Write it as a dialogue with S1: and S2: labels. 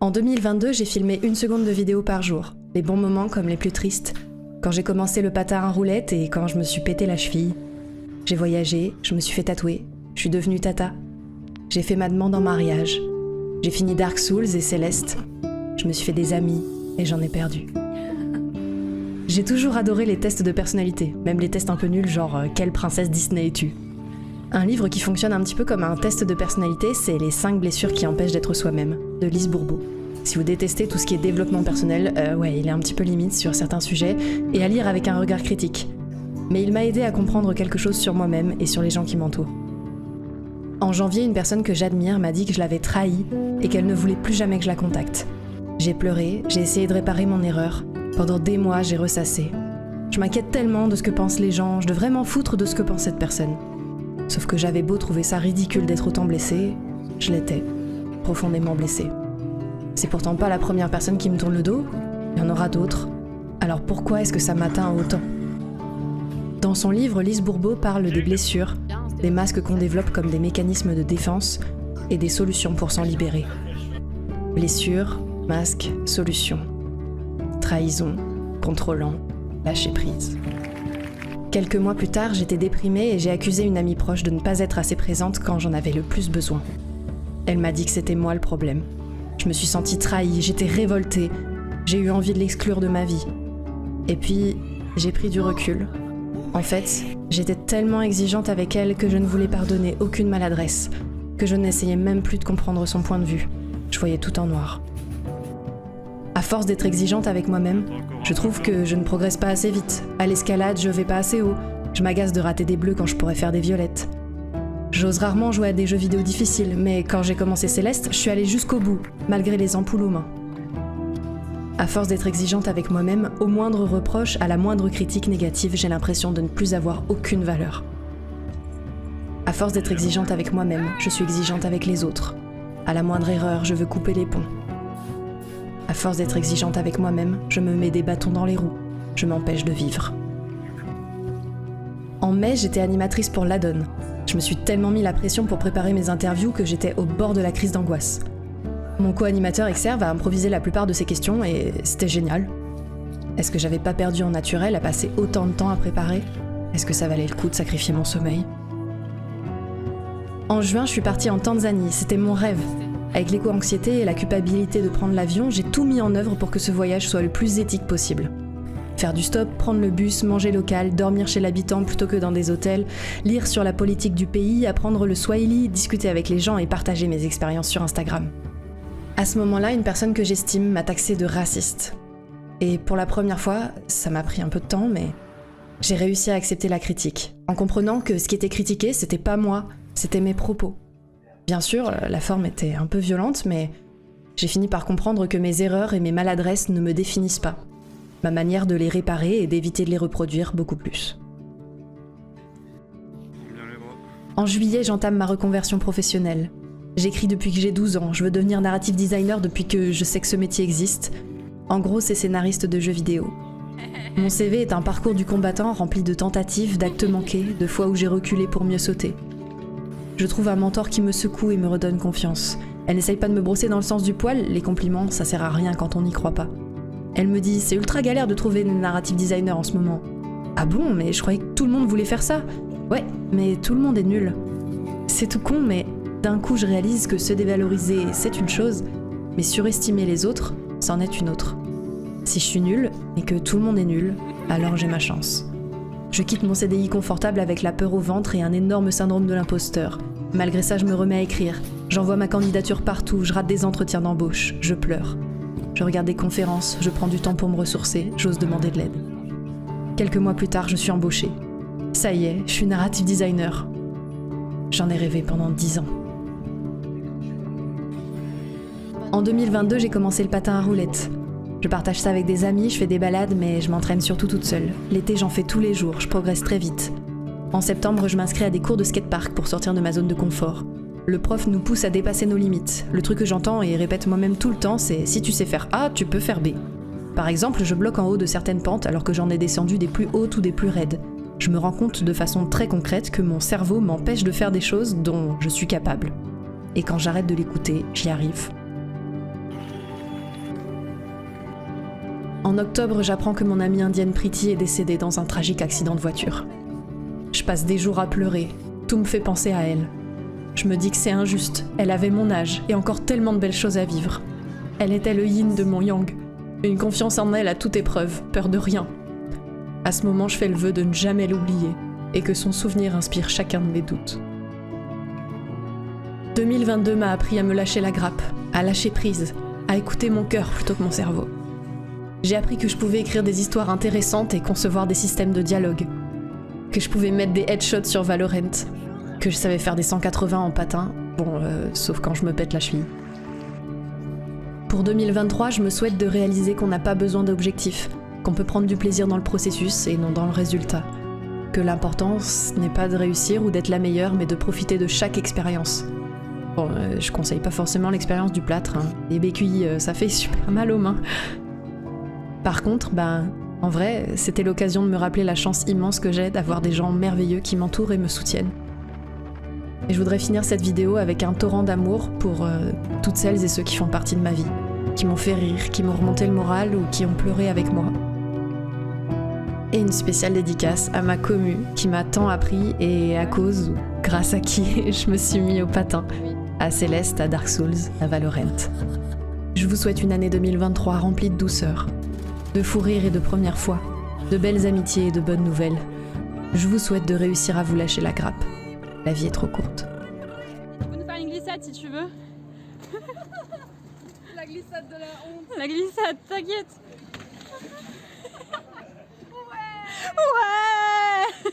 S1: En 2022, j'ai filmé 1 seconde de vidéo par jour, les bons moments comme les plus tristes, quand j'ai commencé le patin à roulettes et quand je me suis pété la cheville. J'ai voyagé, je me suis fait tatouer, je suis devenue tata. J'ai fait ma demande en mariage. J'ai fini Dark Souls et Céleste. Je me suis fait des amis et j'en ai perdu. J'ai toujours adoré les tests de personnalité, même les tests un peu nuls genre « Quelle princesse Disney es-tu ?» Un livre qui fonctionne un petit peu comme un test de personnalité, c'est Les 5 blessures qui empêchent d'être soi-même, de Lise Bourbeau. Si vous détestez tout ce qui est développement personnel, il est un petit peu limite sur certains sujets, et à lire avec un regard critique. Mais il m'a aidé à comprendre quelque chose sur moi-même et sur les gens qui m'entourent. En janvier, une personne que j'admire m'a dit que je l'avais trahie et qu'elle ne voulait plus jamais que je la contacte. J'ai pleuré, j'ai essayé de réparer mon erreur. Pendant des mois, j'ai ressassé. Je m'inquiète tellement de ce que pensent les gens, je devrais m'en foutre de ce que pense cette personne. Sauf que j'avais beau trouver ça ridicule d'être autant blessée, je l'étais, profondément blessée. C'est pourtant pas la première personne qui me tourne le dos, il y en aura d'autres. Alors pourquoi est-ce que ça m'atteint autant ? Dans son livre, Lise Bourbeau parle des blessures, des masques qu'on développe comme des mécanismes de défense et des solutions pour s'en libérer. Blessures, masques, solutions. Trahison, contrôlant, lâcher prise. Quelques mois plus tard, j'étais déprimée et j'ai accusé une amie proche de ne pas être assez présente quand j'en avais le plus besoin. Elle m'a dit que c'était moi le problème. Je me suis sentie trahie, j'étais révoltée, j'ai eu envie de l'exclure de ma vie. Et puis, j'ai pris du recul. En fait, j'étais tellement exigeante avec elle que je ne voulais pardonner aucune maladresse, que je n'essayais même plus de comprendre son point de vue. Je voyais tout en noir. À force d'être exigeante avec moi-même, je trouve que je ne progresse pas assez vite. À l'escalade, je vais pas assez haut. Je m'agace de rater des bleus quand je pourrais faire des violettes. J'ose rarement jouer à des jeux vidéo difficiles, mais quand j'ai commencé Céleste, je suis allée jusqu'au bout, malgré les ampoules aux mains. À force d'être exigeante avec moi-même, au moindre reproche, à la moindre critique négative, j'ai l'impression de ne plus avoir aucune valeur. À force d'être exigeante avec moi-même, je suis exigeante avec les autres. À la moindre erreur, je veux couper les ponts. À force d'être exigeante avec moi-même, je me mets des bâtons dans les roues. Je m'empêche de vivre. En mai, j'étais animatrice pour l'Adon. Je me suis tellement mis la pression pour préparer mes interviews que j'étais au bord de la crise d'angoisse. Mon co-animateur Exer va improviser la plupart de ses questions et c'était génial. Est-ce que j'avais pas perdu en naturel à passer autant de temps à préparer ? Est-ce que ça valait le coup de sacrifier mon sommeil ? En juin, je suis partie en Tanzanie, c'était mon rêve. Avec l'éco-anxiété et la culpabilité de prendre l'avion, j'ai tout mis en œuvre pour que ce voyage soit le plus éthique possible. Faire du stop, prendre le bus, manger local, dormir chez l'habitant plutôt que dans des hôtels, lire sur la politique du pays, apprendre le swahili, discuter avec les gens et partager mes expériences sur Instagram. À ce moment-là, une personne que j'estime m'a taxée de raciste. Et pour la première fois, ça m'a pris un peu de temps, mais j'ai réussi à accepter la critique, en comprenant que ce qui était critiqué, c'était pas moi, c'était mes propos. Bien sûr, la forme était un peu violente, mais j'ai fini par comprendre que mes erreurs et mes maladresses ne me définissent pas. Ma manière de les réparer et d'éviter de les reproduire beaucoup plus. En juillet, j'entame ma reconversion professionnelle. J'écris depuis que j'ai 12 ans, je veux devenir narrative designer depuis que je sais que ce métier existe. En gros, c'est scénariste de jeux vidéo. Mon CV est un parcours du combattant rempli de tentatives, d'actes manqués, de fois où j'ai reculé pour mieux sauter. Je trouve un mentor qui me secoue et me redonne confiance. Elle n'essaye pas de me brosser dans le sens du poil, les compliments, ça sert à rien quand on n'y croit pas. Elle me dit « C'est ultra galère de trouver une narrative designer en ce moment. » Ah bon, mais je croyais que tout le monde voulait faire ça. Ouais, mais tout le monde est nul. C'est tout con, mais d'un coup je réalise que se dévaloriser, c'est une chose, mais surestimer les autres, c'en est une autre. Si je suis nulle, et que tout le monde est nul, alors j'ai ma chance. Je quitte mon CDI confortable avec la peur au ventre et un énorme syndrome de l'imposteur. Malgré ça, je me remets à écrire. J'envoie ma candidature partout, je rate des entretiens d'embauche, je pleure. Je regarde des conférences, je prends du temps pour me ressourcer, j'ose demander de l'aide. Quelques mois plus tard, je suis embauchée. Ça y est, je suis narrative designer. J'en ai rêvé pendant 10 ans. En 2022, j'ai commencé le patin à roulettes. Je partage ça avec des amis, je fais des balades, mais je m'entraîne surtout toute seule. L'été, j'en fais tous les jours, je progresse très vite. En septembre, je m'inscris à des cours de skatepark pour sortir de ma zone de confort. Le prof nous pousse à dépasser nos limites. Le truc que j'entends et répète moi-même tout le temps, c'est « si tu sais faire A, tu peux faire B ». Par exemple, je bloque en haut de certaines pentes alors que j'en ai descendu des plus hautes ou des plus raides. Je me rends compte de façon très concrète que mon cerveau m'empêche de faire des choses dont je suis capable. Et quand j'arrête de l'écouter, j'y arrive. En octobre, j'apprends que mon amie indienne Priti est décédée dans un tragique accident de voiture. Je passe des jours à pleurer, tout me fait penser à elle. Je me dis que c'est injuste, elle avait mon âge et encore tellement de belles choses à vivre. Elle était le yin de mon yang, une confiance en elle à toute épreuve, peur de rien. À ce moment, je fais le vœu de ne jamais l'oublier et que son souvenir inspire chacun de mes doutes. 2022 m'a appris à me lâcher la grappe, à lâcher prise, à écouter mon cœur plutôt que mon cerveau. J'ai appris que je pouvais écrire des histoires intéressantes et concevoir des systèmes de dialogue, que je pouvais mettre des headshots sur Valorant, que je savais faire des 180 en patin, sauf quand je me pète la cheville. Pour 2023, je me souhaite de réaliser qu'on n'a pas besoin d'objectifs, qu'on peut prendre du plaisir dans le processus et non dans le résultat, que l'important n'est pas de réussir ou d'être la meilleure, mais de profiter de chaque expérience. Je conseille pas forcément l'expérience du plâtre, hein. Les béquilles, ça fait super mal aux mains. Par contre, en vrai, c'était l'occasion de me rappeler la chance immense que j'ai d'avoir des gens merveilleux qui m'entourent et me soutiennent. Et je voudrais finir cette vidéo avec un torrent d'amour pour toutes celles et ceux qui font partie de ma vie, qui m'ont fait rire, qui m'ont remonté le moral ou qui ont pleuré avec moi. Et une spéciale dédicace à ma commu qui m'a tant appris et à cause ou grâce à qui je me suis mis au patin, à Céleste, à Dark Souls, à Valorant. Je vous souhaite une année 2023 remplie de douceur, de fou rire et de premières fois, de belles amitiés et de bonnes nouvelles. Je vous souhaite de réussir à vous lâcher la grappe. La vie est trop courte.
S2: Tu peux nous faire une glissade si tu veux.
S3: La glissade de la honte.
S2: La glissade, t'inquiète.
S3: Ouais.
S2: Ouais.